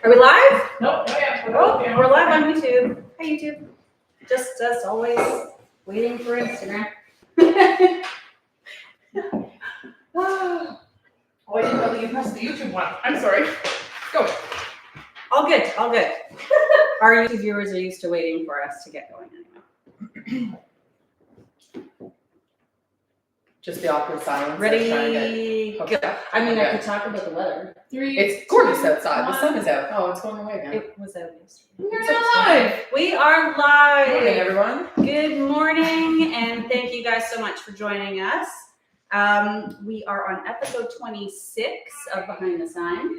Are we live? Nope, not yet. Oh, we're live on YouTube. Hi, YouTube. Just as always, waiting for Instagram. Oh, I didn't know that you pressed the YouTube one. I'm sorry. Go. All good, all good. Our YouTube viewers are used to waiting for us to get going anyway. Just the awkward silence. Ready? Go. Go. I mean, I could talk about the weather. It's gorgeous outside. The sun is out. Oh, it's going away again. It was out yesterday. We're live. We are live. Good morning, everyone. Good morning, and thank you guys so much for joining us. We are on episode 26 of Behind the Sign.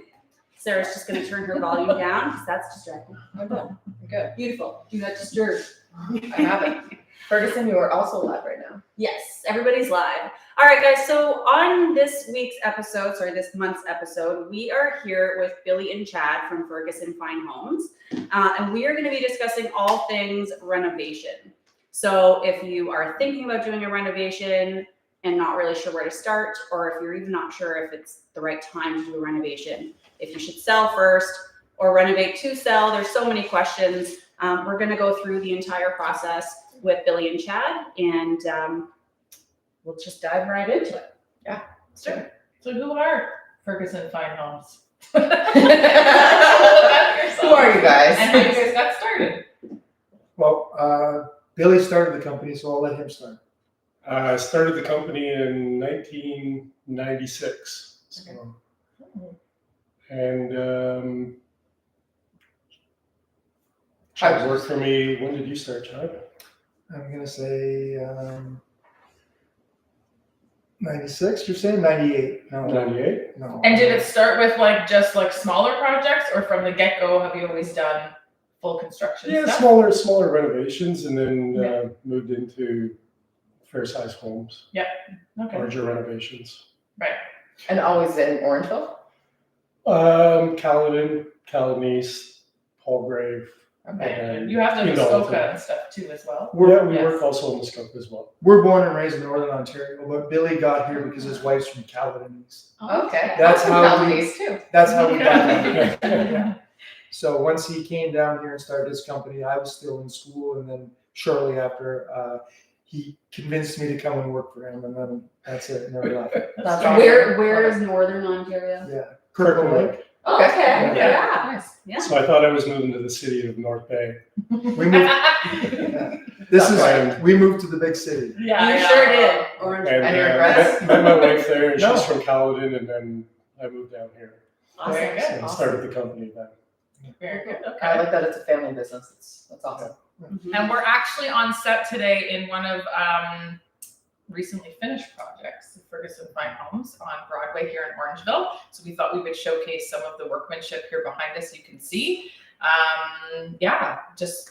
Sarah's just going to turn her volume down because that's distracting. I'm good. I'm good. Beautiful. Do not disturb. I have it. Ferguson, you are also live right now. Yes, everybody's live. All right, guys. So on this month's episode, we are here with Billy and Chad from Ferguson Fine Homes, and we are going to be discussing all things renovation. So if you are thinking about doing a renovation and not really sure where to start, or if you're even not sure if it's the right time to do a renovation, if you should sell first or renovate to sell, there's so many questions. We're going to go through the entire process with Billy and Chad, and we'll just dive right into it. Yeah, Sure. So who are Ferguson Fine Homes? Who are you guys? And how you guys got started? Well, Billy started the company, so I'll let him start. I started the company in 1996. So, and Chad worked for me. When did you start, Chad? I'm going to say 96, you're saying? 98. No. 98? No. And did it start with just smaller projects, or from the get-go have you always done full construction Yeah, stuff? smaller renovations, and then moved into fair-sized homes, Okay. larger renovations. Right. And always in Orangeville? Caledon East, Palgrave. Okay. And You have the you know, Muskoka and stuff too as well. We Yes. work also in Muskoka as well. We're born and raised in Northern Ontario, but Billy got here because his wife's from Caledon East. Okay. That's I'm how from we- Calgary too. That's how we got here. Yeah. So once he came down here and started his company, I was still in school, and then shortly after, he convinced me to come and work for him, and then that's it, never left. That's awesome. Where is Northern Ontario? Yeah. Kirkland Lake. Oh, okay. Yeah. Yeah. Nice. Yeah. So I thought I was moving to the city of North Bay. We moved. We moved to the big city. Yeah, You yeah. sure did. Orange. And Any regrets? met my wife there, and No. she's from Caledon, and then I moved down here Awesome. Very good. and started the company then. Very good. I Okay. like that it's a family business. That's awesome. Mhm. And we're actually on set today in one of recently finished projects, Ferguson Fine Homes on Broadway here in Orangeville. So we thought we would showcase some of the workmanship here behind us. You can see, just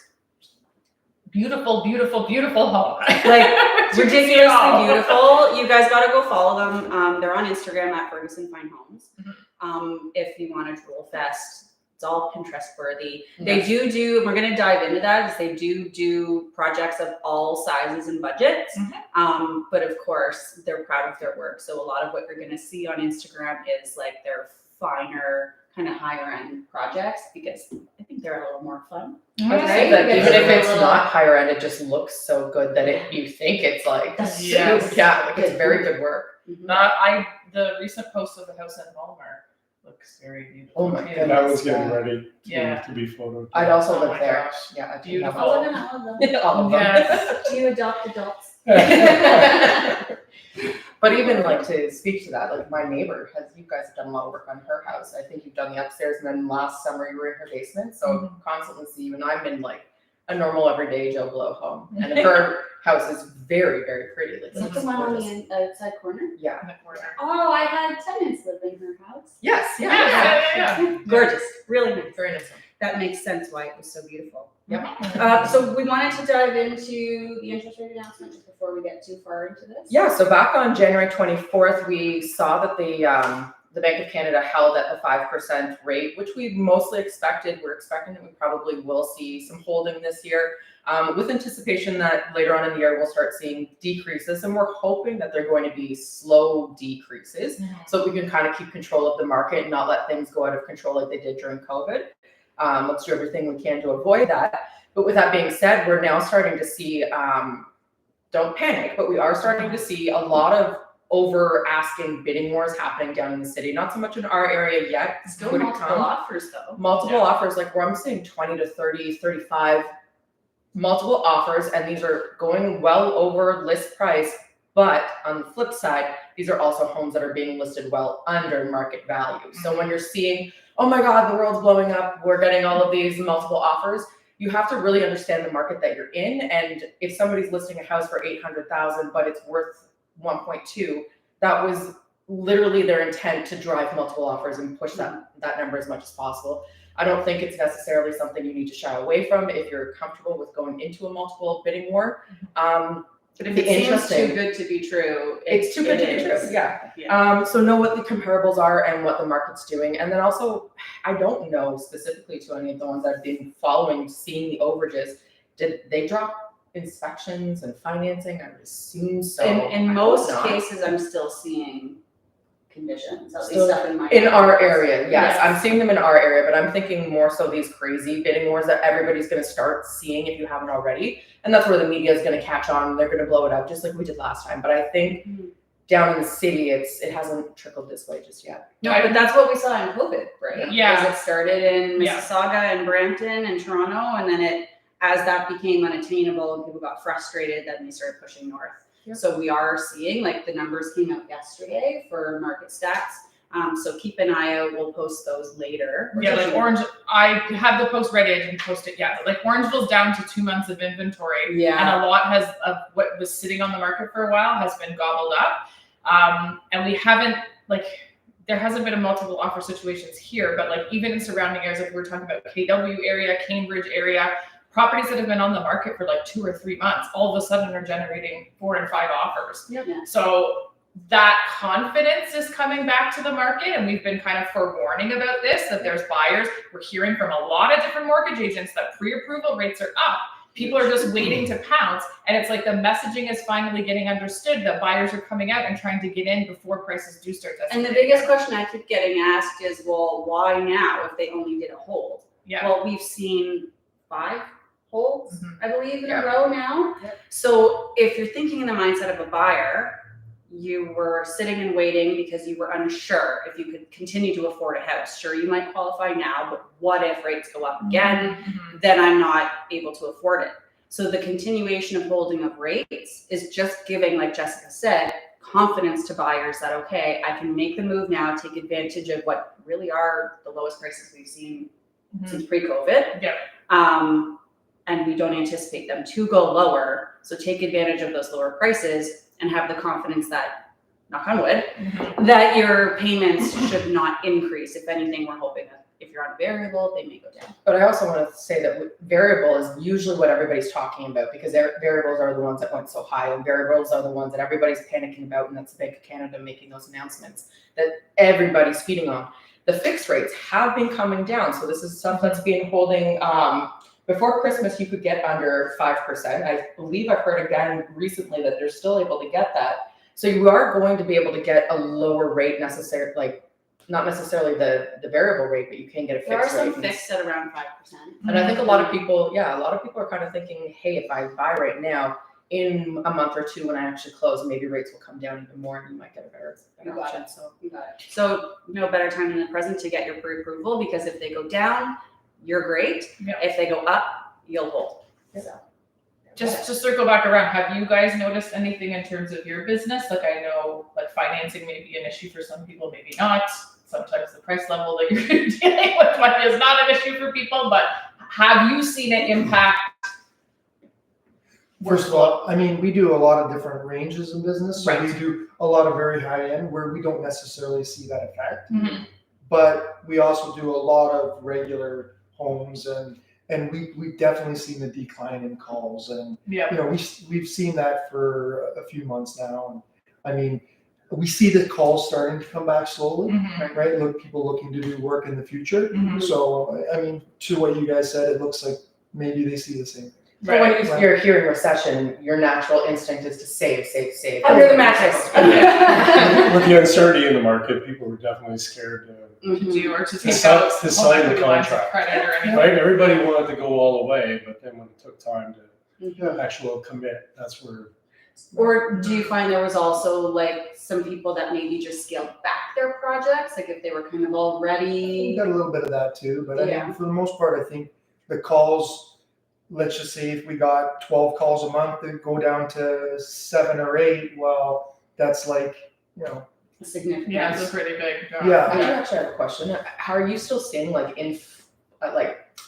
beautiful, beautiful, beautiful home. Like, You can see it ridiculously all. beautiful. You guys got to go follow them. They're on Instagram at Ferguson Fine Homes. If you want a drool fest, it's all Pinterest worthy. They do, we're going to dive into that, because they do projects of all sizes and budgets. But of course, they're proud of their work. So a lot of what you're going to see on Instagram is like their finer, kind of higher end projects, because I think they're a little more fun. I would Right? say that Because even if they're it's a little- not higher end, it just looks so good that you think it's like, That's Yes. yeah, like it's very good work. The recent post of the house in Walmart looks very beautiful. Oh my too. goodness. And I was getting ready Yeah. to be photoed. I'd also Oh live my there. gosh. Yeah, I'd Beautiful. All of them, all of them. All of them. Yes. Do you adopt adults? But even to speak to that, my neighbor you guys have done a lot of work on her house. I think you've done the upstairs, and then last summer you were in her basement. So constantly see you, and I'm in a normal everyday Joe Blow home, and her house is very, very pretty. Is that the one on the outside corner? Yeah. In the corner. Oh, I had tenants live in her house. Yes. Yeah. Yeah. Gorgeous, really nice. Very nice. That makes sense why it was so beautiful. Yeah. So we wanted to dive into the interest rate announcement just before we get too far into this. Yeah, so back on January 24th, we saw that the Bank of Canada held at the 5% rate, which we mostly expected. We're expecting that we probably will see some holding this year, with anticipation that later on in the year we'll start seeing decreases, and we're hoping that they're going to be slow decreases, so we can kind of keep control of the market and not let things go out of control like they did during COVID. Let's do everything we can to avoid that. But with that being said, we're now starting to see, don't panic, but we are starting to see a lot of over asking bidding wars happening down in the city. Not so much in our area yet. Still Could it multiple come? offers though. Multiple Yeah. offers, like where I'm seeing 20 to 30, 35 multiple offers, and these are going well over list price. But on the flip side, these are also homes that are being listed well under market value. So when you're seeing, oh my God, the world's blowing up, we're getting all of these multiple offers, you have to really understand the market that you're in. And if somebody's listing a house for 800,000, but it's worth 1.2, that was literally their intent to drive multiple offers and push that number as much as possible. I don't think it's necessarily something you need to shy away from if you're comfortable with going into a multiple bidding war. But if it seems too good to be true, It's too good to be true, yeah. So know what the comparables are and what the market's doing. And then also, I don't know specifically to any of the ones I've been following, seeing the overages, did they drop inspections and financing? I would assume so. In I most hope not. cases, I'm still seeing conditions, at Still least up in my In our area. area, yes. Yes. I'm seeing them in our area, but I'm thinking more so these crazy bidding wars that everybody's gonna start seeing if you haven't already. And that's where the media is gonna catch on. They're gonna blow it up just like we did last time. But I think down in the city, it hasn't trickled this way just yet. No, but that's what we saw in COVID, right? Yeah. Because it started in Yeah. Mississauga and Brampton and Toronto, and then as that became unattainable and people got frustrated, then they started pushing north. Yep. So we are seeing, like, the numbers came out yesterday for market stats. So keep an eye out. We'll post those later. Yeah, like Orange, I have the post ready. I didn't post it yet. But like Orangeville's down to 2 months of inventory. Yeah. And a lot of what was sitting on the market for a while has been gobbled up. And we haven't, like, there hasn't been a multiple offer situations here, but like even in surrounding areas, like we're talking about KW area, Cambridge area, properties that have been on the market for like 2 or 3 months, all of a sudden are generating 4 and 5 offers. Yeah. So that confidence is coming back to the market, and we've been kind of forewarning about this, that there's buyers. We're hearing from a lot of different mortgage agents that pre-approval rates are up. People are just waiting to pounce, and it's like the messaging is finally getting understood that buyers are coming out and trying to get in before prices do start to And the biggest question I keep getting asked is, well, why now if they only did a hold? Yeah. Well, we've seen 5 holds, I believe, in a Yeah. row now. Yep. So if you're thinking in the mindset of a buyer, you were sitting and waiting because you were unsure if you could continue to afford a house. Sure, you might qualify now, but what if rates go up again? Then I'm not able to afford it. So the continuation of holding of rates is just giving, like Jessica said, confidence to buyers that, okay, I can make the move now, take advantage of what really are the lowest prices we've seen since pre-COVID. Yeah. And we don't anticipate them to go lower. So take advantage of those lower prices and have the confidence that, knock on wood, that your payments should not increase. If anything, we're hoping that if you're on a variable, they may go down. But I also want to say that variable is usually what everybody's talking about, because variables are the ones that went so high, and variables are the ones that everybody's panicking about, and that's the Bank of Canada making those announcements that everybody's feeding on. The fixed rates have been coming down, so this is stuff that's been holding. Before Christmas, you could get under 5%. I believe I've heard again recently that they're still able to get that. So you are going to be able to get a lower rate necessarily, like not necessarily the variable rate, but you can get a fixed rate. There are some fixed at around 5%. And I think a lot of people are kind of thinking, hey, if I buy right now, in a month or two when I actually close, maybe rates will come down even more and you might get a better option. So You got it. So no better time than the present to get your pre-approval, because if they go down, you're great. Yeah. If they go up, you'll hold. So. Just to circle back around, have you guys noticed anything in terms of your business? Like, I know like financing may be an issue for some people, maybe not. Sometimes the price level that you're dealing with is not an issue for people, but have you seen it impact? First of all, I mean, we do a lot of different ranges in business. So we do a lot of very high end where we don't necessarily see that effect. But we also do a lot of regular homes, and we've definitely seen a decline in calls, and you know we've seen that for a few months now. And I mean, we see the calls starting to come back slowly, right? Look, people looking to do work in the future. So I mean, to what you guys said, it looks like maybe they see the same thing. So when you're hearing recession, your natural instinct is to save. Under the mattress. With the uncertainty in the market, people were definitely scared To do or to take sign- out to sign the lines of contract. credit or anything. right? Everybody wanted to go all the way, but then when it took time to Mhm. actual commit, that's where. Or do you find there was also like some people that maybe just scaled back their projects, like if they were kind of We already? got a little bit of that too, but I Yeah. mean, for the most part, I think the calls, let's just say if we got 12 calls a month, they go down to 7 or 8. Well, that's like, Significant. Yeah, it's a pretty big job. Yeah. I do actually have a question. How are you still seeing like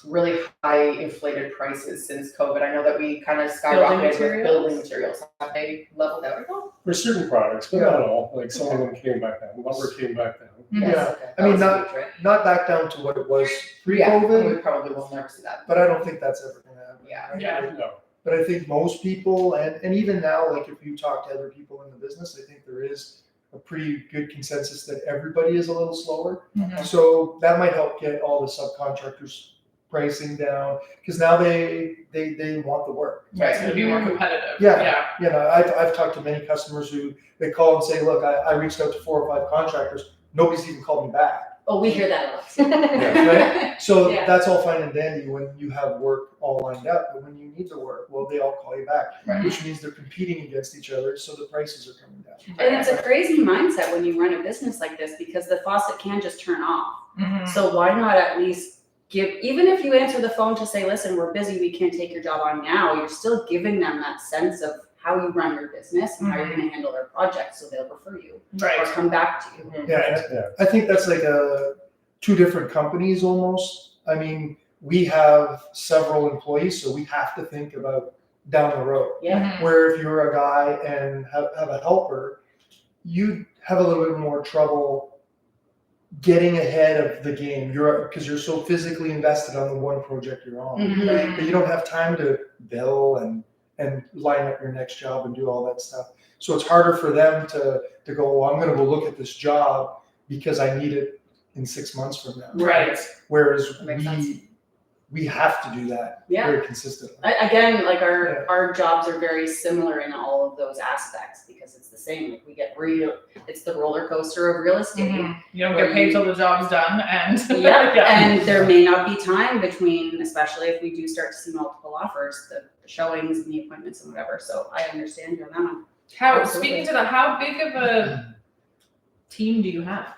really high inflated prices since COVID? I know that we kind of skyrocketed with building materials. Have they leveled out at all? For certain products, but not all. Like some of them came back down. Lumber came back down. Mhm. Yeah. Okay. I mean, That was huge, right? not back down to what it was Yeah, pre-COVID, we probably will never see that. but I don't think that's ever gonna happen. Yeah. right? Yeah. No. But I think most people, and even now, like if you talk to other people in the business, I think there is a pretty good consensus that everybody is a little slower. Mhm. So that might help get all the subcontractors pricing down, because now they want the work. Right, it's gonna be more competitive. Yeah. I've talked to many customers who they call and say, look, I reached out to 4 or 5 contractors, nobody's even called me back. Oh, we hear that a lot. Right? So Yeah. that's all fine and dandy when you have work all lined up, but when you need the work, well, they all call you back, Right. which means they're competing against each other, so the prices are coming down. And it's a crazy mindset when you run a business like this, because the faucet can just turn off. Mhm. So why not at least even if you answer the phone to say, listen, we're busy, we can't take your job on now, you're still giving them that sense of how you run your business and how you're gonna handle their project, so they'll refer you or Right. come back to you. Yeah, Yeah. I think that's like two different companies almost. I mean, we have several employees, so we have to think about down the road. Yeah. Mhm. Where if you're a guy and have a helper, you have a little bit more trouble getting ahead of the game. Because you're so physically invested on the one project you're on. Mhm. Right. But you don't have time to bill and line up your next job and do all that stuff. So it's harder for them to go, well, I'm gonna go look at this job because I need it in 6 months from now. Right. Whereas That makes sense. we have to do that Yeah. very consistently. Again, like Yeah. our jobs are very similar in all of those aspects, because it's the same. Like we get it's the roller coaster of real estate. Mhm. You don't get paid till the job's done, and Yeah, and there may not be time between, especially if we do start to see multiple offers, the showings and the appointments and whatever. So I understand you on that one. How Absolutely. speaking to that, how big of a team do you have?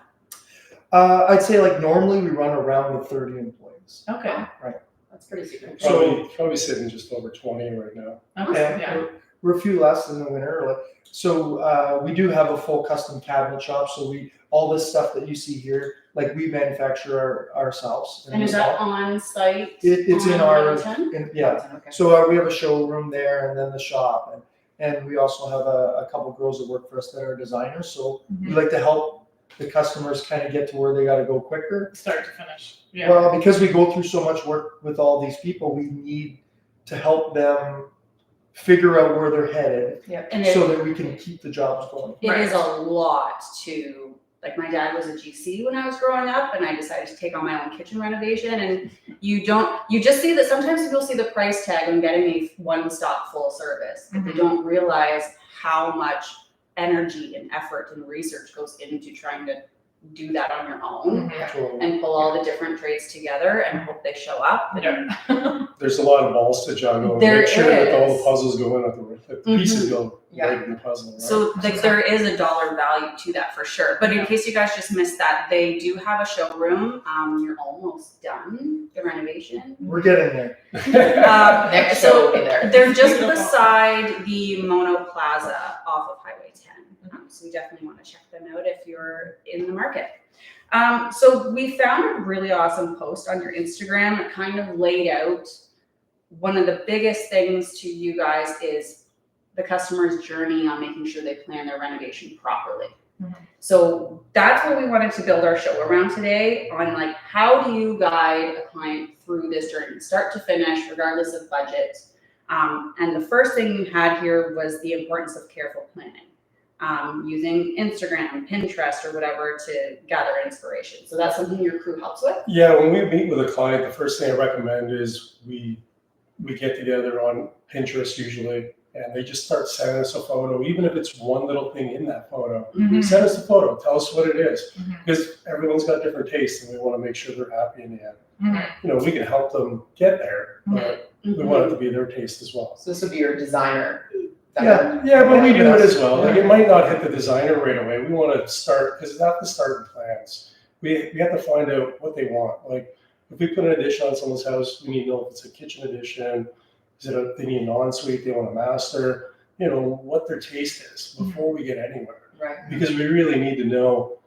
I'd say like normally we run around with 30 employees. Okay. That's pretty significant. Probably sitting just over 20 right now. Okay. Yeah. We're a few less in the winter. So we do have a full custom cabinet shop. So all this stuff that you see here, like we manufacture ourselves. And is that on site? It's in on our, Renovation? yeah. Okay. So we have a showroom there and then the shop. And we also have a couple girls that work for us that are designers. So we like to help the customers kind of get to where they got to go quicker. Start to finish. Yeah. Well, because we go through so much work with all these people, we need to help them figure out where they're headed And so that we can keep the jobs going. it is a lot to, like my dad was a GC when I was growing up, and I decided to take on my own kitchen renovation. And you just see that sometimes people see the price tag on getting a one-stop full service, but they don't realize how much energy and effort and research goes into trying to do that on your own So and pull all the different trades together and hope they show up. Yeah. there's a lot of balls to juggle. There Make sure that all is. the puzzles go in, that the pieces go Yeah. right in the puzzle. Right? So like there is a dollar value to that for sure. But in case you guys just missed that, they do have a showroom. You're almost done the renovation. We're getting there. Next show will be there. They're just beside the Mono Plaza off of Highway 10. So we definitely want to check them out if you're in the market. So we found a really awesome post on your Instagram that kind of laid out one of the biggest things to you guys is the customer's journey on making sure they plan their renovation properly. So that's what we wanted to build our show around today, on like how do you guide a client through this journey, start to finish, regardless of budget. And the first thing you had here was the importance of careful planning, using Instagram, Pinterest, or whatever to gather inspiration. So that's something your crew helps with. Yeah, when we meet with a client, the first thing I recommend is we we get together on Pinterest usually, and they just start sending us a photo, even if it's one little thing in that photo. Send us a photo, tell us what it is, because everyone's got different tastes, and we want to make sure they're happy in the end. You know, we can help them get there, but we want it to be their taste as well. So this would be your designer. Yeah, but we do it as well. Like, it might not hit the designer right away. We want to start, because it's not the starting plans. We have to find out what they want. Like, if we put an addition on someone's house, we need to know if it's a kitchen addition. Is it they need an ensuite? They want a master. You know what their taste is before we get anywhere. Right. Because we really need to know.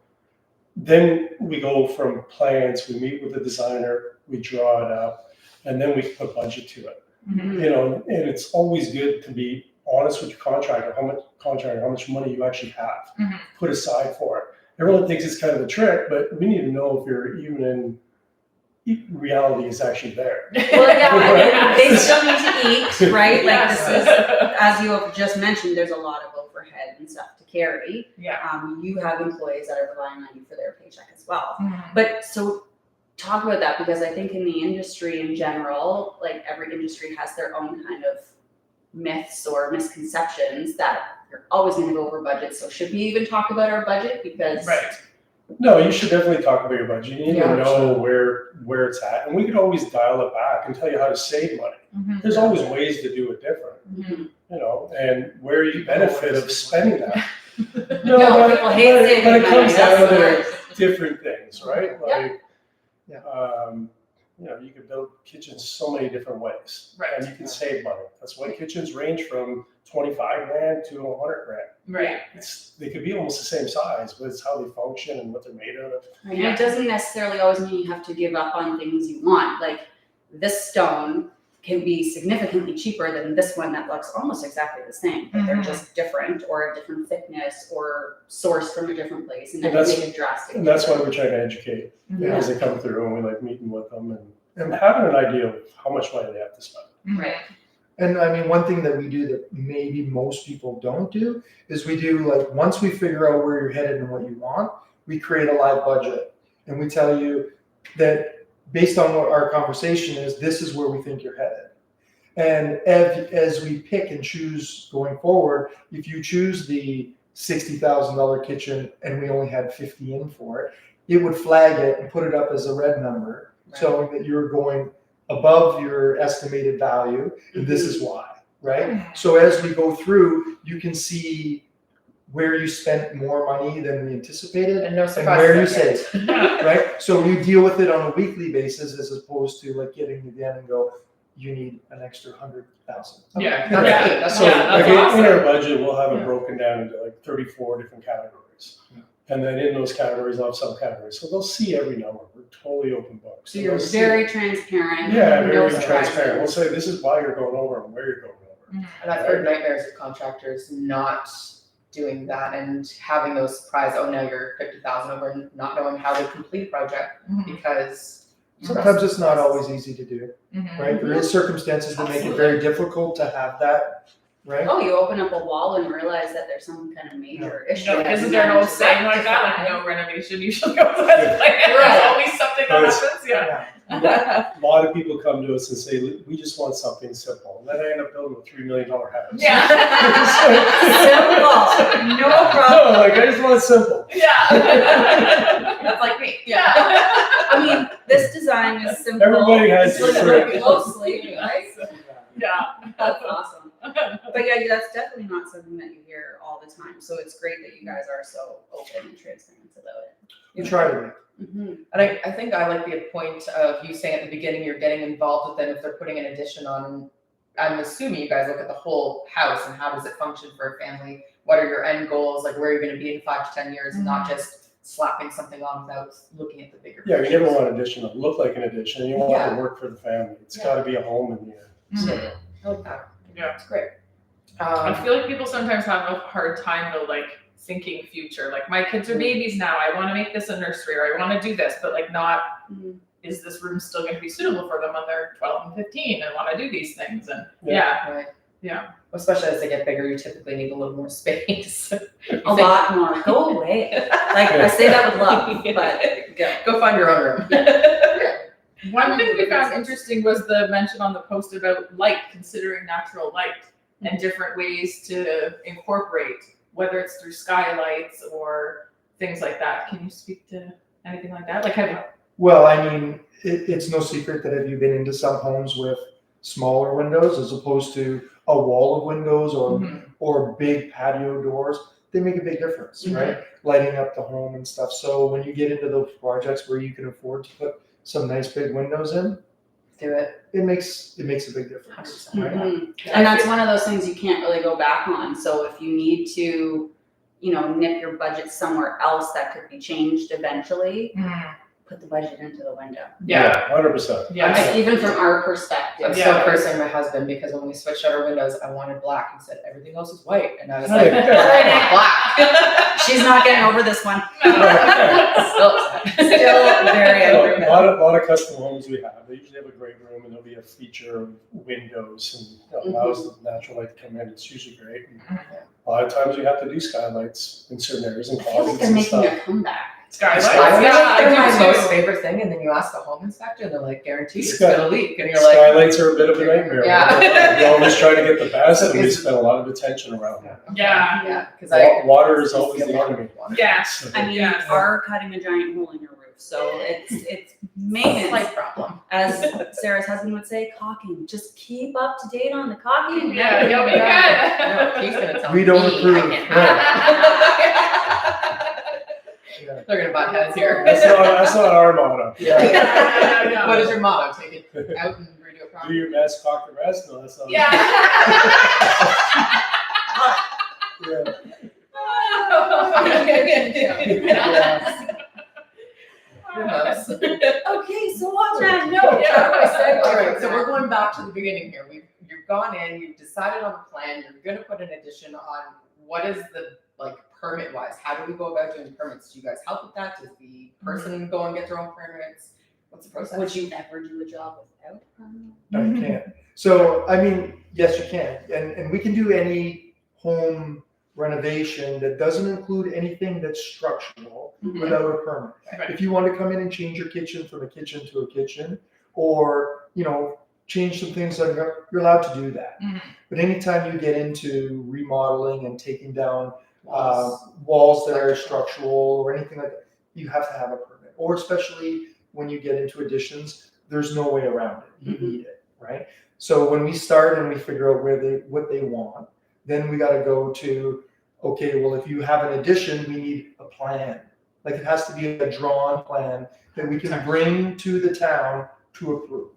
Then we go from plans. We meet with the designer. We draw it up, and then we put budget to it. You know, and it's always good to be honest with your contractor. How much money you actually have put aside for it. Everyone thinks it's kind of a trick, but we need to know if you're even in. Reality is actually there. Well, yeah, they still need to eat, right? Like this is, as you have just mentioned, there's a lot of overhead and stuff to carry. Yeah. You have employees that are relying on you for their paycheck as well. But so talk about that, because I think in the industry in general, like every industry has their own kind of myths or misconceptions that you're always going to go over budget. So should we even talk about our budget? Because No, you should definitely talk about your budget. You need to know where it's at, and we could always dial it back and tell you how to save money. There's always ways to do it different, you know, and where you benefit of spending that. No, people hate saving but it comes money. down That's to different things, right? Like, Yeah. you know, you can build kitchens so many different ways, Right. and you can save money. That's why kitchens range from 25 grand to 100 grand. Right. They could be almost the same size, but it's how they function and what they're made out of. And it doesn't necessarily always mean you have to give up on things you want. Like this stone can be significantly cheaper than this one that looks almost exactly the same, but they're just different, or a different thickness, or sourced from a different place, and that can make a drastic And that's why we're trying to educate as they come through, and we like meeting with them and having an idea of how much money they have to spend. Right. And I mean, one thing that we do that maybe most people don't do is we do, like, once we figure out where you're headed and what you want, we create a live budget. And we tell you that based on what our conversation is, this is where we think you're headed. And as we pick and choose going forward, if you choose the $60,000 kitchen and we only had 50 in for it, it would flag it and put it up as a red number, showing that you're going above your estimated value, and this is why, right? So as we go through, you can see where you spent more money than we anticipated And no and surprise. where you saved, right? So you deal with it on a weekly basis as opposed to like getting to the end and go, you need an extra 100,000. Yeah. That's So that's like awesome. in our budget, we'll have it broken down into like 34 different categories. And then in those categories, I'll have subcategories. So they'll see every number. We're totally open books. So you're very transparent. Yeah, no very surprises. transparent. We'll say this is why you're going over and where you're going over. And I've heard nightmares of contractors not doing that and having those surprise, oh, now you're 50,000 over, and not knowing how to complete a project because Sometimes it's not always easy to do, right? There is circumstances that make it very difficult to have that, right? Oh, you open up a wall and realize that there's some kind of major issue. No, that isn't you there an need old to saying like that? Like rectify. no renovation usually goes as planned. There's always something that happens. Yeah. A lot of people come to us and say, we just want something simple. And then I end up building a $3 million house. Yeah. Simple. No problem. No, like I just want it simple. Yeah. that's like me. Yeah. I mean, this design is simple. Everybody has Look different- closely, right? Yeah. That's awesome. But yeah, that's definitely not something that you hear all the time. So it's great that you guys are so open and transparent about it. We try to be. Mm-hmm. And I think I like the point of you saying at the beginning you're getting involved with them if they're putting an addition on. I'm assuming you guys look at the whole house and how does it function for a family? What are your end goals? Like where are you going to be in 5 to 10 years, and not just slapping something on without looking at the bigger Yeah, you picture. never want an addition to look like an addition. You want it to work for the family. It's got to be a home in the end. So, I like that. Yeah. It's great. I feel like people sometimes have a hard time though, like thinking future. Like my kids are babies now. I want to make this a nursery, or I want to do this, but like not. Is this room still going to be suitable for them when they're 12 and 15 and want to do these things? And Right. yeah. Especially as they get bigger, you typically need a little more space. A lot more. Go away. Like I say that with love, but Go find your own room. One thing we found interesting was the mention on the post about light, considering natural light and different ways to incorporate, whether it's through skylights or things like that. Can you speak to anything like that? Like, Well, I mean, it's no secret that if you've been into some homes with smaller windows as opposed to a wall of windows or big patio doors, they make a big difference, right? Lighting up the home and stuff. So when you get into those projects where you can afford to put some nice big windows in, Do it. it makes a big difference. 100%. Right? And that's one of those things you can't really go back on. So if you need to, nip your budget somewhere else that could be changed eventually, put the budget into the window. yeah, 100%. yeah. Like, even from our perspective. I'm Yeah. still cursing my husband because when we switched out our windows, I wanted black. He said everything else is white, and I was like, Right. black. She's not getting over this one. Still upset. Still very angry. A lot of custom homes we have, they usually have a great room and there'll be a feature of windows and allows the natural light to come in. It's usually great. And a lot of times we have to do skylights in certain areas and I feel like closets they're and making stuff. a comeback. Skylights. Skylights Yeah, are my I do most too. favorite thing, and then you ask the home inspector, and they're like, "Guaranteed, it's Sky- gonna leak," and you're like, Skylights are a bit of a nightmare. Yeah. We always try to get the best and we It's- spend a lot of attention around that. Yeah. "Yeah," because I Water is always the enemy. Yeah. So- I mean, you Yes. are cutting a giant hole in your roof. So it's maintenance. Slight problem. As Sarah's husband would say, caulking. Just keep up to date on the caulking. Yeah, you'll be good. No, he's gonna tell We me don't I approve. can't have Yeah. They're gonna butt heads here. That's not our motto. Yeah. No. What is your motto? Take it out and redo it Do properly. your best, cock the rest. No, that's not. Yeah. Yeah. Yes. Okay, so on that note, Yeah. All right, so we're going back to the beginning here. You've gone in, you've decided on a plan, you're gonna put an addition on. What is the, permit wise? How do we go about doing permits? Do you guys help with that? Does the person go and get their own permits? What's the process? would you ever do a job without a permit? I can't. So, I mean, yes, you can. And we can do any home renovation that doesn't include anything that's structural without a permit. Right. If you want to come in and change your kitchen from a kitchen to a kitchen, or, change some things, you're allowed to do that. But anytime you get into remodeling and taking down walls that are structural or anything like that, you have to have a permit. Or especially when you get into additions, there's no way around it. You need it, right? So when we start and we figure out what they want, then we got to go to, okay, well, if you have an addition, we need a plan. Like, it has to be a drawn plan that we can bring to the town to approve.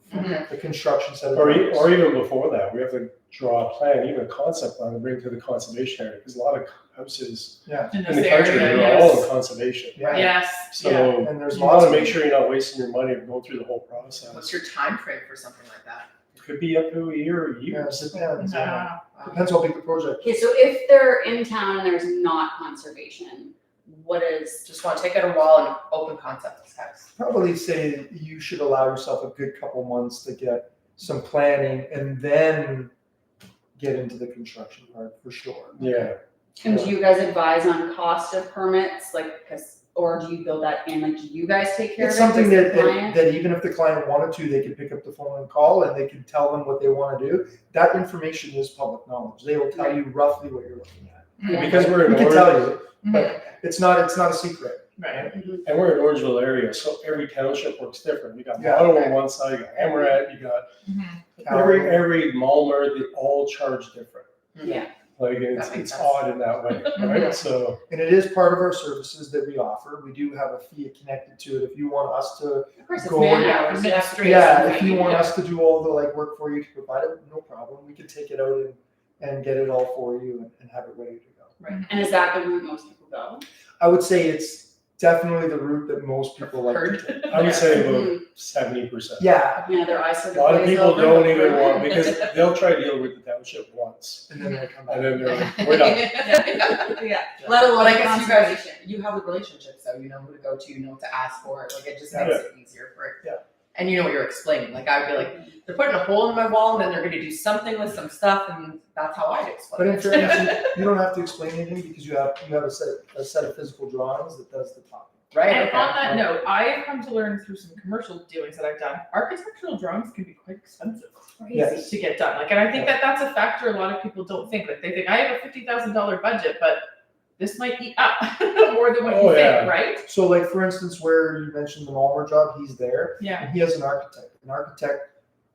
The construction set of Or drawings. even before that, we have to draw a plan, even a concept plan to bring to the conservation area, because a lot of houses In in this the country area, are all in yes. conservation. Yeah. Yes. So Yeah. And there's you want lots to of make sure you're not wasting your money to go through the whole process. What's your time frame for something like that? It could be up to a year or Yeah, it years. depends. Yeah. Uh, Depends how big the project Okay, is. so if they're in town and there's not conservation, what is Just want to take out a wall and open concept this house. Probably say you should allow yourself a good couple months to get some planning and then get into the construction part for sure. Yeah. and do you guys advise on cost of permits? Or do you build that in? Like, do you guys take care It's of it? something Does the that client? even if the client wanted to, they could pick up the phone and call and they can tell them what they want to do. That information is public knowledge. They will tell you roughly what you're looking at. Yeah. Because we're in We can Orange, tell you, Mhm. but it's not a secret. Right. and we're in Orangeville area, so every township works different. You got Yeah. Ottawa on one side, you got Emmerett, you got every Malmer, they all charge different. Yeah. Like That it's makes sense. odd in that way, right? So And it is part of our services that we offer. We do have a fee connected to it. If you want us to, Of course, it's Go man in. hours. Administration. yeah, if you want us to do all the work for you to provide it, no problem. We can take it out and get it all for you and have it ready to go. And is that the route most people go? I would say it's definitely the route that most people like to Heard. take. I would say Mhm. about 70%. Yeah, Yeah, their eyes sort A lot of glaze people over, don't but- even want, because they'll try to deal with the township once, and then they come back. and then they're like, we're done. Yeah, let alone But I guess you guys, conservation. you have the relationships, so you know who to go to, you know what to ask for. It just Yeah. makes it easier for it. Yeah. And you know what you're explaining. I'd be like, they're putting a hole in my wall, and then they're going to do something with some stuff, and that's how I'd But explain in it. fairness, you don't have to explain anything because you have a set of physical drawings that does the talking. Right. And okay. on that note, I've come to learn through some commercial dealings that I've done, architectural drawings can be quite expensive Yes. to get done. Like, and I think that that's a factor a lot of people don't think. Like, they think I have a $50,000 budget, but this might eat up more than what you think, right? So like, for instance, where you mentioned the Malmer job, he's there. Yeah. And he has an architect. An architect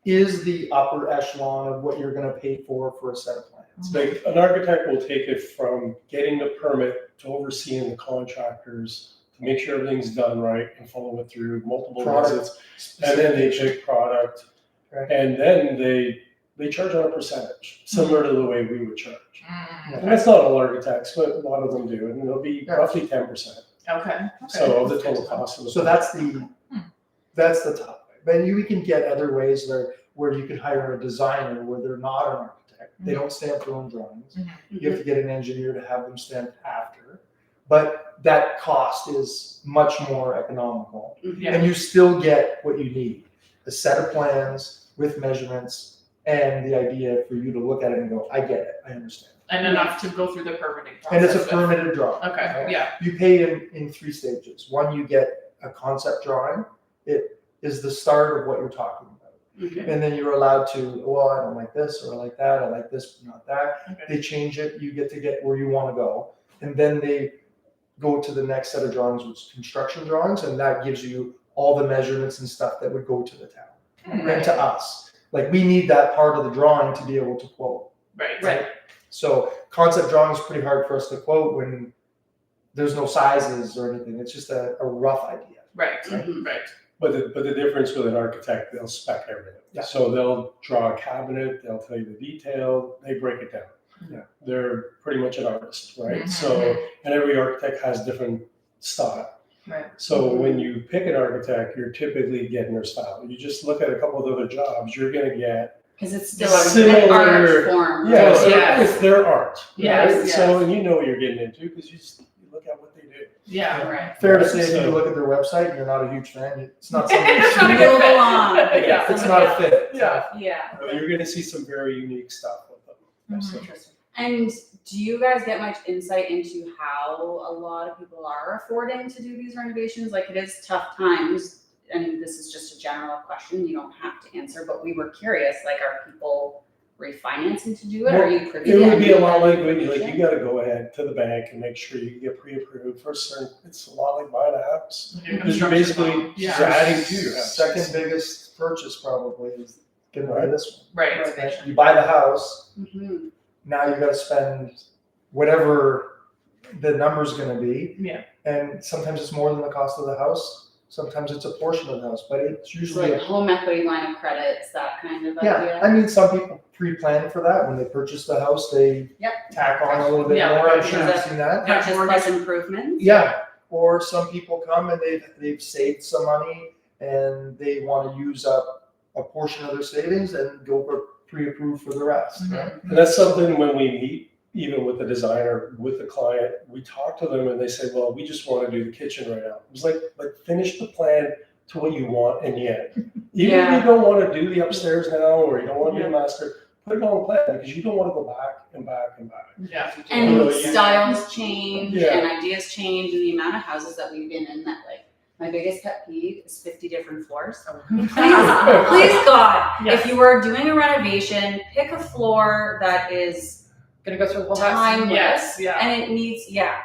is the upper echelon of what you're going to pay for a set of plans. Like, an architect will take it from getting the permit to overseeing the contractors to make sure everything's done right and follow it through multiple visits. And then they pick product, Right. and then they charge on a percentage, similar to the way we would charge. Mm. And that's not all architects, but a lot of them do, and it'll be Yeah. roughly 10%. Okay. So of the total cost of the So that's the top. But we can get other ways where you can hire a designer where they're not an architect. They don't stamp their own drawings. Mhm. You have to get an engineer to have them stamped after. But that cost is much more economical. Yeah. And you still get what you need. A set of plans with measurements and the idea for you to look at it and go, I get it, I understand. And enough to go through the permitting process. And it's a with. permitted drawing. Okay, right? yeah. You pay in 3 stages. One, you get a concept drawing. It is the start of what you're talking about. Okay. And then you're allowed to, well, I don't like this, or I like that, I like this, but not that. Okay. They change it, you get to get where you want to go. And then they go to the next set of drawings, which is construction drawings, and that gives you all the measurements and stuff that would go to the town and to us. Like, we need that part of the drawing to be able to quote. Right. So concept drawing is pretty hard for us to quote when there's no sizes or anything. It's just a rough idea. Right. Mhm. Right. But the difference with an architect, they'll spec everything. Yeah. So they'll draw a cabinet, they'll tell you the detail, they break it down. Yeah. They're pretty much an artist, right? Mhm. So, and every architect has different style. Right. So when you pick an architect, you're typically getting their style. You just look at a couple of other jobs, you're gonna get, Because it's still Similar- an art form. yeah, so Yes. it's their art. Yes, right? yes. So, and you know what you're getting into because you look at what they do. Yeah. Right. Fair to say, if So- you look at their website and you're not a huge fan, it's not something. It's not a You good go fit. along. Yeah. It's not a fit. Yeah. Yeah. So you're gonna see some very unique stuff with them. So- Interesting. And do you guys get much insight into how a lot of people are affording to do these renovations? Like, it is tough times, and this is just a general question, you don't have to answer, but we were curious, like, are people refinancing to do it? Are you privy It to would be any a of lot that like when you information? gotta go ahead to the bank and make sure you get pre-approved for certain, it's a lot like buying a house. Because you're basically just adding to your house. Second biggest purchase probably is getting rid of this one. Right. Right? You buy the house, Mhm. now you gotta spend whatever the number's gonna be. Yeah. And sometimes it's more than the cost of the house. Sometimes it's a portion of the house, but it's It's usually like home equity line of credits, that kind of yeah. idea. I mean, some people pre-plan for that when they purchase the house. They Yep. tack on a little bit Yeah, more. I'm like sure purchase you've seen that. Yeah. Purchase plus improvements. Yeah. Or some people come and they've saved some money and they want to use up a portion of their savings and go for pre-approved for the rest. Mhm. Right? And that's something when we meet, even with the designer, with the client, we talk to them and they say, well, we just want to do the kitchen right now. It's like finish the plan to what you want in the end. Even if Yeah. you don't want to do the upstairs now, or you don't want to do the master, put it on a plan because you don't want to go back and back and back. Yeah. And You know, you- styles change Yeah. and ideas change, and the amount of houses that we've been in that, like, my biggest pet peeve is 50 different floors. Please, please God, Yes. if you are doing a renovation, pick a floor that is Gonna go through the whole house. timeless. Yes. Yeah. And it needs, Yeah.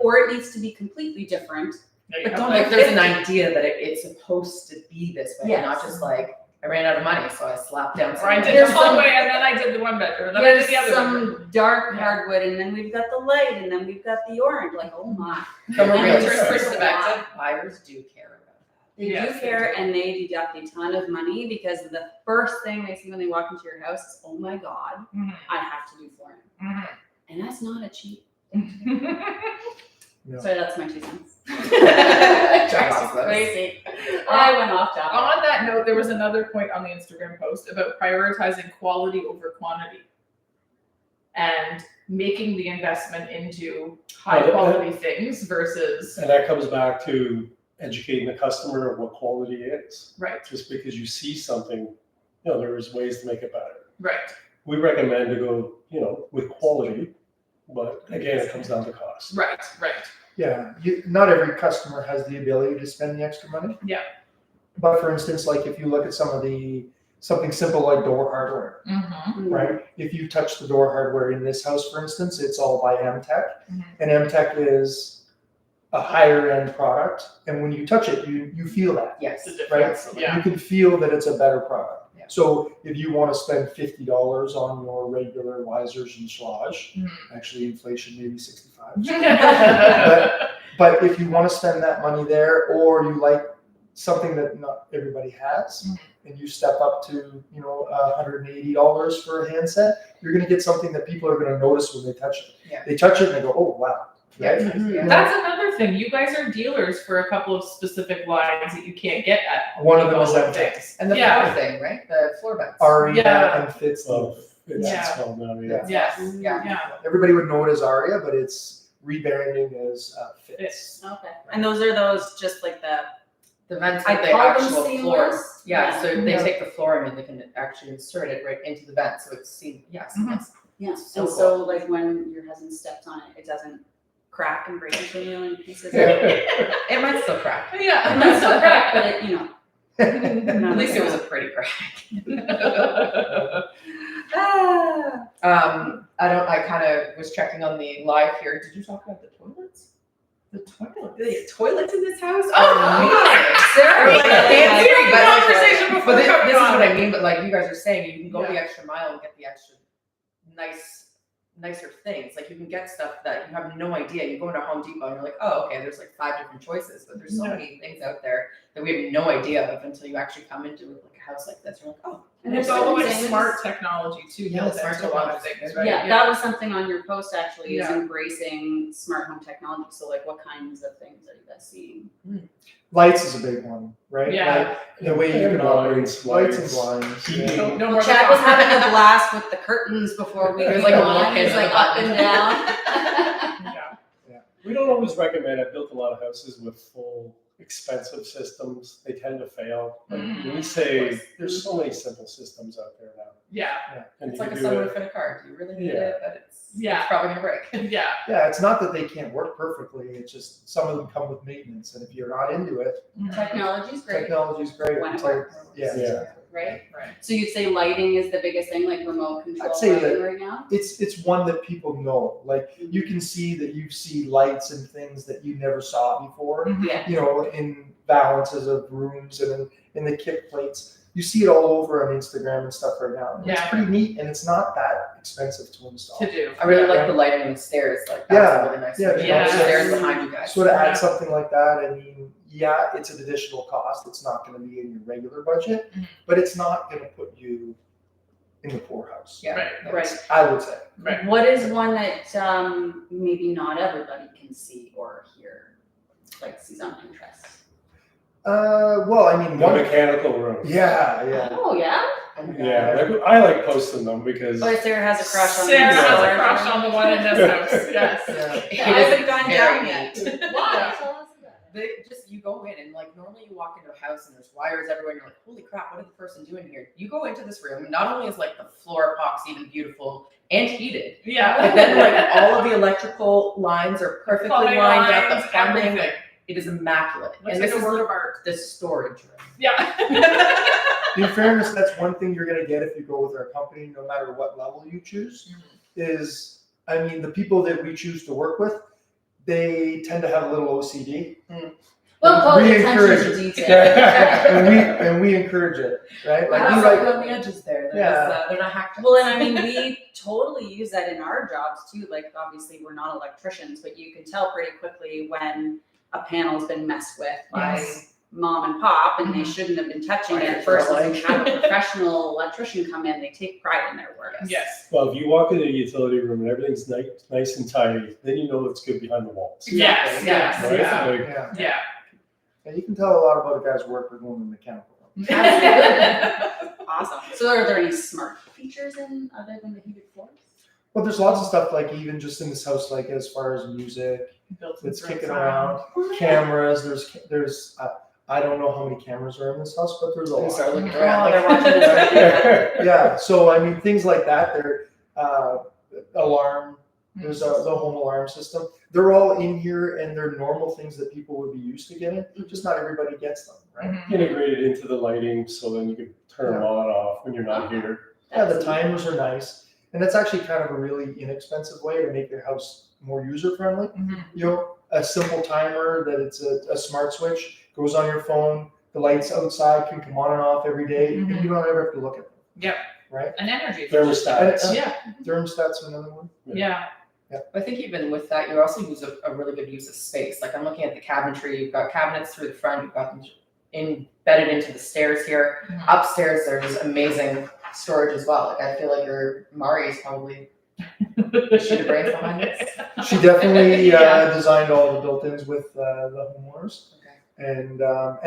or it needs to be completely different. There you But go. don't Like, there's an 50. idea that it's supposed to be this way, Yes. not just like, I ran out of money, so I slapped down Or I some. did There's the some- hallway and then I did the one bedroom and then I There's did the other bedroom. some dark Yeah. hardwood, and then we've got the light, and then we've got the orange. Like, oh my. From a And realtor's it's just a perspective, lot. buyers do care about that. They Yes, do they care, do. and they deduct a ton of money because the first thing they see when they walk into your house is, oh my God, Mhm. I have to do flooring. Mhm. And that's not a cheap. Yeah. Sorry, that's my 2 cents. Off those. Crazy. I went off topic. On that note, there was another point on the Instagram post about prioritizing quality over quantity and making the investment into high quality things versus And that comes back to educating the customer of what quality is. right, Just because you see something, there's ways to make it better. right, We recommend to go, with quality, but again, it comes down to cost. right, right. Yeah, not every customer has the ability to spend the extra money. Yeah. But for instance, like if you look at something simple like door hardware, Mm-hmm. right? If you touch the door hardware in this house, for instance, it's all by MTech, Mhm. and MTech is a higher end product, and when you touch it, you feel that. Yes. The difference. Yeah. You can feel that it's a better product. Yeah. So if you want to spend $50 on your regular Weisers and Schlage, actually inflation maybe 65. But if you want to spend that money there, or you like something that not everybody has, and you step up to $180 for a handset, you're going to get something that people are going to notice when they touch it. Yeah. They touch it and they go, "Oh wow!" Right? Yeah. That's another thing. You guys are dealers for a couple of specific lines that you can't get at. One of them is all MTech. things. And the Yeah. floor thing, right? The floor beds. Aria Yeah. and Fitz. Well, it's Yeah. called now, yeah. Yes. Yeah. Yeah. Everybody would know it as Aria, but it's rebranding as Fitz. It's Okay. And those are those just like the The vents I with the call them actual floor. seamless. Yeah, so they Yeah. take the floor and they can actually insert it right into the vent, so it's seamless. Yeah. So And so like when your husband steps on it, it doesn't crack and break into a million pieces. It might still crack. Yeah, that's so crack, but it, At least it was a pretty crack. I kind of was checking on the live here. Did you talk about the toilets? The toilets in this house? Sarah, They're like, fancy, we had but a conversation before but this coming is on. what I mean. But like you guys are saying, you can go the Yeah. extra mile and get the extra nicer things. Like you can get stuff that you have no idea. You go into Home Depot and you're like, oh, okay, there's like 5 different choices, but there's so many things out there that we have no idea of until you actually come into like a house like this. You're like, oh, And there's all the way things- smart technology too. Yeah, built smart into a lot of technology, things, right? right? Yeah, that was something on your post actually, is Yeah. embracing smart home technology. So like what kinds of things are you guys seeing? Lights is a big one, right? Yeah. Like the way you And can operate blinds, lights and lights, blinds. heating. Yeah. No more. Chad was having a blast with the curtains before we There's came like a on. little He's pin like on the up and button. down. Yeah. We don't always recommend. I built a lot of houses with full expensive systems. They tend to fail. Like when we say there's so many simple systems out there now. Yeah. And it's you like a can do it. sunroof in a car. Do you really need Yeah. it? But it's Yeah. probably gonna break. Yeah. Yeah, it's not that they can't work perfectly. It's just some of them come with maintenance, and if you're not into it, Technology's great, technology's great. When it until- works. Yeah, Yeah. exactly. right? Right. So you'd say lighting is the biggest thing, like remote control I'd say lighting that- right now? It's one that people know. Like you can see that you see lights and things that you never saw before. Yeah. You know, in balances of rooms and in the kick plates. You see it all over on Instagram and stuff right now. And Yeah. It's pretty neat, and it's not that expensive to install. To do. I really Yeah. like the lighting on the stairs. Like that's Yeah. a really nice. Yeah, thing. yeah. The stairs behind you guys. So to add Yeah. something like that, I mean, yeah, it's an additional cost. It's not going to be in your regular budget, Mhm. but it's not going to put you in the poorhouse. Yeah. Right. Right. I would say. Right. What is one that maybe not everybody can see or hear, like sees on Pinterest? Well, I mean, The one. mechanical room. Yeah. Oh yeah. Oh my God. Yeah, I like posting them because But Sarah has a crush on Sarah this has one. a crush on the one in this house. Yes. Yeah. I haven't gone Very down neat. yet. Why? Yeah. Tell us about it. They just you go in and like normally you walk into a house and there's wires everywhere and you're like, holy crap, what is the person doing here? You go into this room, not only is like the floor epoxy and beautiful and heated, Yeah. but then like all of the electrical lines are perfectly Plumbing lined up, lines, the plumbing, everything. like it is immaculate. Looks and like this a is work the, of art. the storage room. Yeah. In fairness, that's one thing you're going to get if you go with our company, no matter what level you choose. Is I mean, the people that we choose to work with, they tend to have a little OCD. Well, call We attention encourage to it. detail. and we encourage it, right? Like we Like like. on the edges there. They're, Yeah. just, they're not hacked. Well, and I mean, we totally use that in our jobs too. Like, obviously, we're not electricians, but you can tell pretty quickly when a panel's been messed with by Yes. mom and pop, and they Mhm. shouldn't have been touching Right, it. Versus like- you have a professional electrician come in, they take pride in their work. Yes. well, if you walk into a utility room and everything's nice and tidy, then you know it's good behind the walls. Yes. Exactly. Yes. Right? Yeah. Like, Yeah. Yeah. And you can tell a lot about a guy's work by going to the mechanical room. Awesome. So, are there any smart features in other than the heated floors? Well, there's lots of stuff like even just in this house, like as far as music, Built-in that's sound. kicking around, cameras. There's I don't know how many cameras are in this house, but there's a They lot. start looking Oh, around. they're watching this right now. Yeah, so I mean things like that. They're alarm There's the home alarm system. They're all in here, and they're normal things that people would be used to getting. Just not everybody gets them, right? Integrated into the lighting, so then you can turn them on and off when you're not here. Yeah, the timers are nice, and that's actually kind of a really inexpensive way to make your house more user friendly. You know, a simple timer that it's a smart switch goes on your phone. The lights outside can come on and off every day, and you don't ever have to look at them. Yep. Right. An energy Thermostats. Yeah. Thermostat's another one. Yeah. I think even with that, you also use a really good use of space. Like I'm looking at the cabinetry, you've got cabinets through the front, you've got them embedded into the stairs here. Upstairs, there's amazing storage as well. Like I feel like your Mari is probably she the brains behind this. She definitely Yeah. designed all the built-ins with the homeowners, and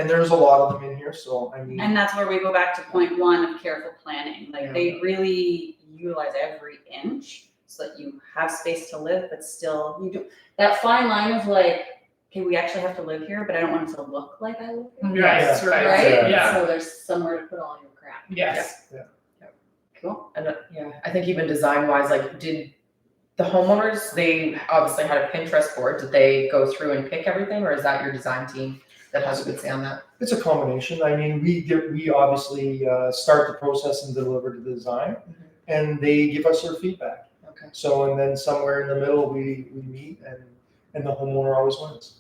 there's a lot of them in here. So I mean, And that's where we go back to point one of careful planning. Like Yeah. they really utilize every inch so that you have space to live, but still you do that fine line of like, okay, we actually have to live here, but I don't want it to look like I live here. Yes, Yeah. right. Right? Yeah. So there's somewhere to put all your crap. Yes. Cool. And I think even design wise, like did the homeowners, they obviously had a Pinterest board. Did they go through and pick everything, or is that your design team that has a good say on that? it's a combination. I mean, we obviously start the process and deliver the design, and they give us their feedback. Okay. So and then somewhere in the middle we meet, and the homeowner always wins.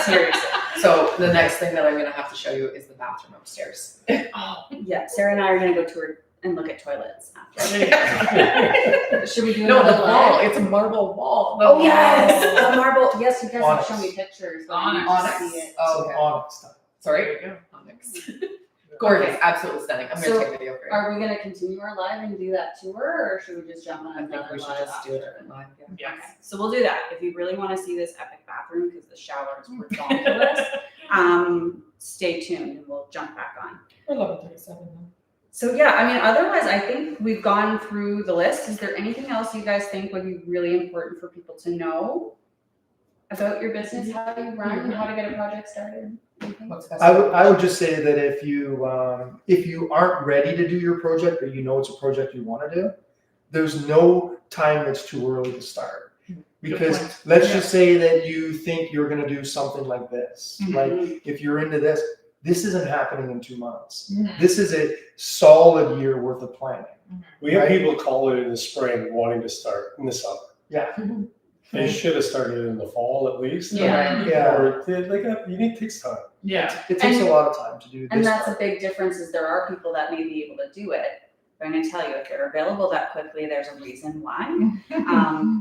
Seriously. So the next thing that I'm gonna have to show you is the bathroom upstairs. Oh, yeah. Sarah and I are gonna go tour and look at toilets after. Should we do No, the another wall. live? It's a marble wall. Oh yes, the marble. Yes, you guys have Onyx. shown me pictures. but I Onyx. didn't Onyx. see it. Oh, It's okay. an onyx stuff. Sorry. Onyx. Gorgeous, absolutely stunning. I'm So, gonna take video for you. Are we gonna continue our live and do that tour, or should we just jump on I think another we should live just do it after? live. Yeah. Yes. Okay, so we'll do that. If you really want to see this epic bathroom, because the shower is ridiculous, stay tuned and we'll jump back on. 11:37. So yeah, I mean, otherwise, I think we've gone through the list. Is there anything else you guys think would be really important for people to know about your business, how you run, how to get a project started? Anything? What's best? I would just say that if you aren't ready to do your project, but you know it's a project you want to do, there's no time that's too early to start. Because point. let's Yeah. just say that you think you're going to do something like this. Like if you're into this isn't happening in 2 months. This is a solid year worth of planning. We have Right. people call it in the spring wanting to start in the summer. Yeah. They should have started in the fall at least. Yeah. Yeah. Or it takes time. Yeah. It takes And- a lot of time to do this. And that's a part. big difference is there are people that may be able to do it. But I'm gonna tell you, if they're available that quickly, there's a reason why.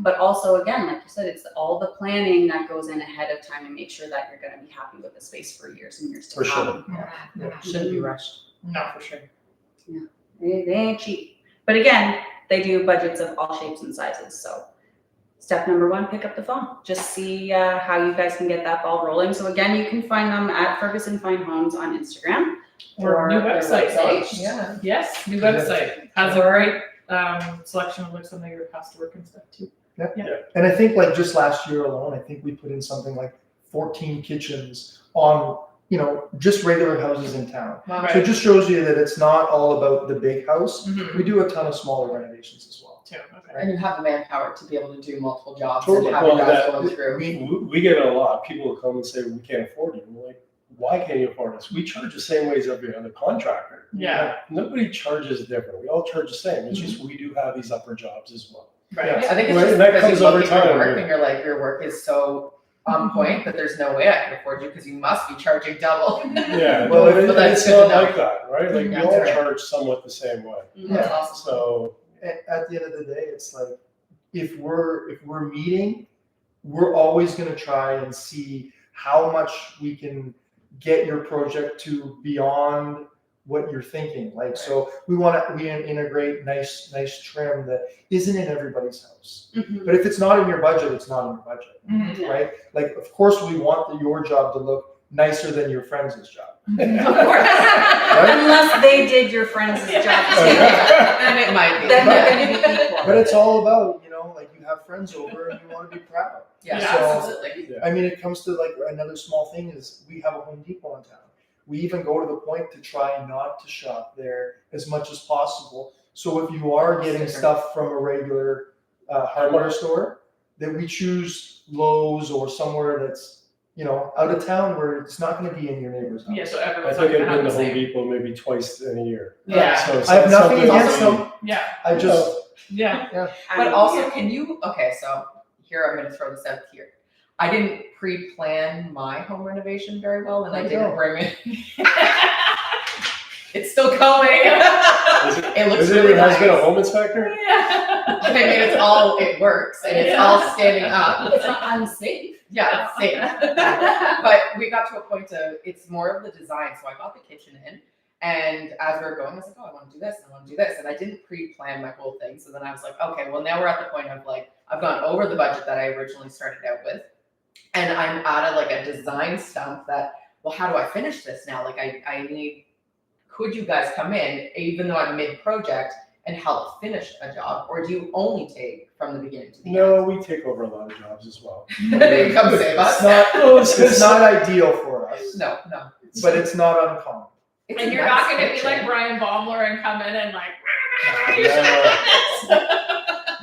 But also, again, like you said, it's all the planning that goes in ahead of time to make sure that you're gonna be happy with the space for years and years to For sure. come. Shouldn't be rushed. No, for sure. They ain't cheap. But again, they do budgets of all shapes and sizes, so. Step number one, pick up the phone. Just see how you guys can get that ball rolling. So again, you can find them at Ferguson Fine Homes on Instagram. Or new their website. Yeah. Yes, new website. Has a great selection of like some of your past work and stuff too. And I think like just last year alone, I think we put in something like 14 kitchens on, just regular houses in town. Wow. Right. So it just shows you that it's not all about the big house. Mhm. We do a ton of smaller renovations as well. Too. Okay. And you have the manpower to be able to do multiple jobs Totally. and have Well, you guys that- going through. We get it a lot. People will come and say, we can't afford you. We're like, why can't you afford us? We charge the same way as every other contractor. Yeah. Nobody charges different. We all charge the same. It's just we do have these upper jobs as well. Right. Yeah. I think it's Right, just and that because comes you look over at your time, work yeah. and you're like, your work is so on point that there's no way I can afford you because you must be charging double. Yeah, Well, well, but that's it's good to not know. like that, right? Like we Yeah, all that's right. charge somewhat the same way. That's awesome. So At the end of the day, it's like if we're meeting, we're always going to try and see how much we can get your project to beyond what you're thinking. Like, so we integrate nice trim that isn't in everybody's house. Mhm. But if it's not in your budget, it's not in your budget, Mhm. Yeah. right? Like, of course, we want your job to look nicer than your friend's job. Of course. Unless they did your friend's job too. And it might be. Then they're gonna be equal. But it's all about, like you have friends over and you want to be proud. Yeah, Yeah. absolutely. I mean, it comes to like another small thing is we have a Home Depot in town. We even go to the point to try not to shop there as much as possible. So if you are getting Sticker. stuff from a regular hardware store, that we choose Lowe's or somewhere that's, out of town where it's not gonna be in your neighbor's house. Yeah, so I everyone's think not I've gonna been have to the Home same. Depot maybe twice in a year. Yeah. So it's I have nothing something against to them. Yeah. I just, Yeah. But also, can you, okay, so here, I'm gonna throw this out here. I didn't pre-plan my home renovation very well, and I didn't bring it. It's still going. It looks really nice. Has got a home inspector? Yeah. I mean, it works, and it's all standing up. It's not unsafe. Yeah, it's safe. But we got to a point of, it's more of the design, so I got the kitchen in, and as we were going, I was like, oh, I want to do this, I want to do this, and I didn't pre-plan my whole thing, so then I was like, okay, well, now we're at the point of like, I've gone over the budget that I originally started out with, and I'm at a design stump that, well, how do I finish this now? Like, I need, could you guys come in, even though I'm mid-project, and help finish a job, or do you only take from the beginning to the No, we take over a lot of jobs as well. end? Come save us. it's not ideal for us, No, but it's not uncommon. It's And a you're nice not gonna be like kitchen. Brian Baumler and come in and like.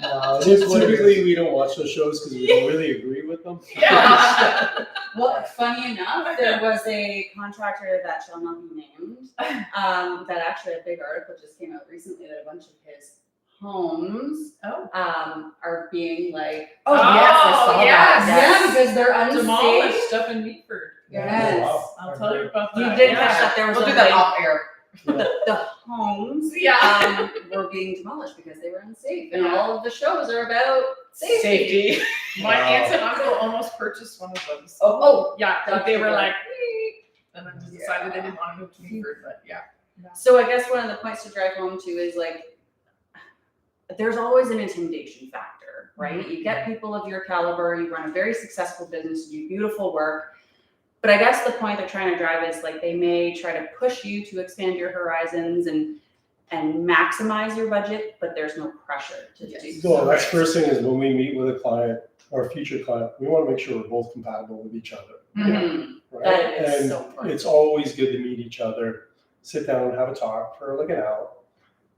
No, it is what it is. Typically, we don't watch those shows because we don't really agree with them. Yeah. Well, funny enough, there was a contractor that shall not be named, that actually a big article just came out recently that a bunch of his homes are being like, Oh, yes, I saw yes. that. because they're Demolished unsafe. stuff in Meadford. Yes. Oh, wow. I'll tell you about You that. did yeah. catch that there was We'll a do that link. off air. The homes Yeah. were being demolished because they were unsafe, and all of the shows are about safety. My Wow. aunts and uncle almost purchased one of those. Oh, Yeah, but they were like, and then just Yeah. decided they didn't want to move to Meadford, but yeah. so I guess one of the points to drive home to is like, there's always an intimidation factor, right? You get people of your caliber, you run a very successful business, you do beautiful work. But I guess the point they're trying to drive is like they may try to push you to expand your horizons and maximize your budget, but there's no pressure to do so. So that's first thing is when we meet with a client or a future client, we want to make sure we're both compatible with each other. Mhm. Right? That is And so important. it's always good to meet each other, sit down and have a talk for like an hour.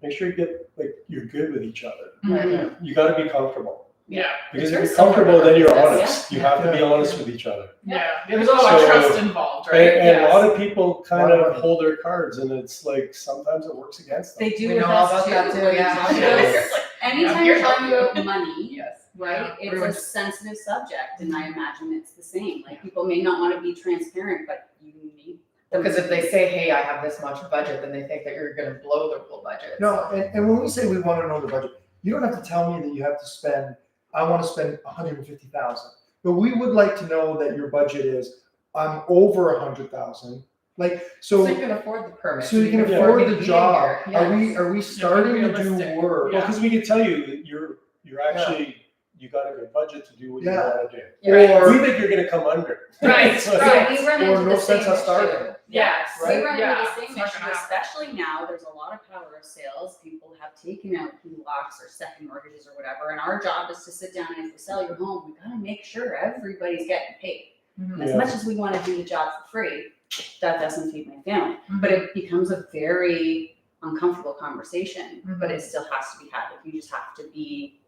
Make sure you're good with each other. Mhm. You got to be comfortable. Yeah. Because It's if you're very comfortable, similar then you're to this, honest. You have to be honest with each other. Yeah. There's a lot of So- trust involved, right? And a Yes. lot of people kind Lot of of money. hold their cards, and it's like sometimes it works against them. They do We with know all us about too. that too, when you yeah. talk about- Yes. Anytime Yeah. you're talking about money, Yes. right? It's a Everyone's- sensitive subject, and I imagine it's the same. Like people may not want to be transparent, but you need them Because to if they be. say, hey, I have this much budget, then they think that you're gonna blow their whole budget. No, and when we say we want to know the budget, you don't have to tell me that you have to spend, I want to spend 150,000. But we would like to know that your budget is, I'm over 100,000. Like, So so you can afford the permit. so you can Yeah. afford me the being job. here. Are Yes. we starting to do realistic. work? Well, because we can tell you that you're actually, you got a good budget to do what you Yeah. want to do. Yeah. Or We think you're going to come under. Right, So- right. We run Or into no the sense same us starting. issue. Yes. We Right? run Yeah, into the it's same not issue, gonna happen. especially now. There's a lot of power of sales. People have taken out HELOCs or second mortgages or whatever, and our job is to sit down and if we sell your home, we gotta make sure everybody's getting paid. Mhm. As Yeah. much as we want to do the job for free, that doesn't feed my family. Mhm. But it becomes a very uncomfortable conversation. Mhm. But it still has to be had. Like, you just have to be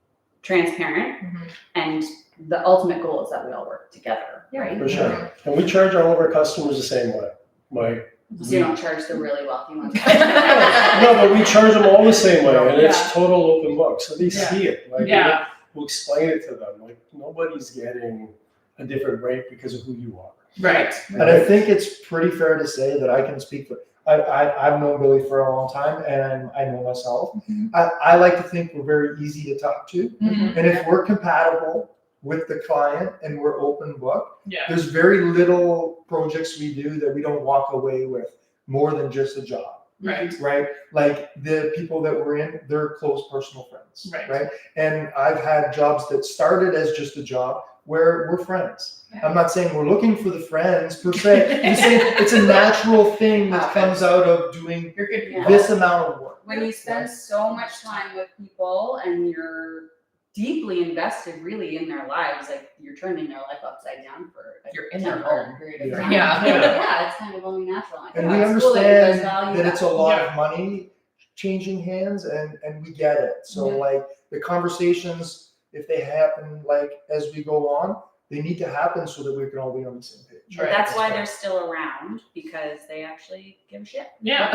transparent, Mhm. and the ultimate goal is that we all work together, right? For sure. And we charge all of our customers the same way. Like, So you don't charge the really wealthy ones. no, but we charge them all the same way, and it's total open book, so they Yeah. see it. Like, Yeah. we'll explain it to them. Like, nobody's getting a different rate because of who you are. Right. And I think it's pretty fair to say that I can speak for, I've known Billy for a long time and I know myself. Mhm. I like to think we're very easy to talk to. Mhm. And if we're compatible with the client and we're open book, Yeah. there's very little projects we do that we don't walk away with more than just a job, Right. right? Like the people that we're in, they're close personal friends, Right. right? And I've had jobs that started as just a job where we're friends. Yeah. I'm not saying we're looking for the friends per se. I'm saying it's a natural thing that comes out of doing You're good. Yeah. this amount of work. When you spend so much time with people and you're deeply invested really in their lives, like you're turning their life upside down for You're in their temporary home. period of Yeah. time. Yeah. Yeah, it's kind of only natural. I And think we that's cool that you guys understand value that it's a lot Yeah. of money changing hands and we get it. So Yeah. like the conversations if they happen like as we go on, they need to happen so that we can all be on the same page. But that's why they're still around, because they actually give a shit. Yeah.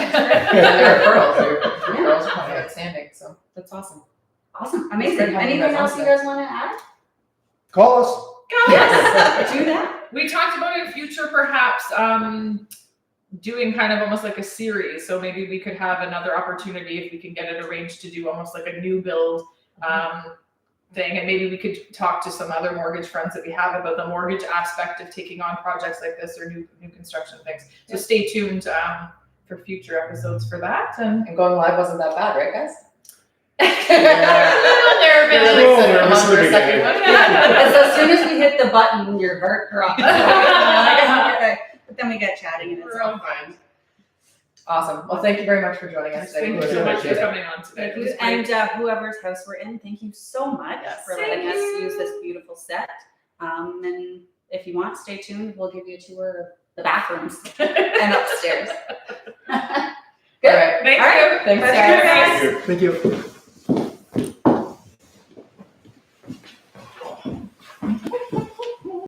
Their referrals are quite outstanding, so that's awesome. Awesome, It's amazing. great having you Anything guys on else you today. guys want to add? Call us. Yes, do that. We talked about in future perhaps doing kind of almost like a series. So maybe we could have another opportunity if we can get it arranged to do almost like a new build thing. And maybe we could talk to some other mortgage friends that we have about the mortgage aspect of taking on projects like this or new construction things. So stay tuned for future episodes for that. And And going live wasn't that bad, right, guys? As soon as we hit the button, your heart drops. Okay. But then we get chatting and it's We're all fine. Awesome. Well, thank you very much for joining us today. Thank you so much for coming on today. Thank It was you. great. And whoever's house we're in, thank you so much for letting Thank us you. use this beautiful set. And if you want, stay tuned. We'll give you a tour of the bathrooms and upstairs. All right. Thank All right. you. Thanks, Pleasure, guys. guys. Thank you. Thank you.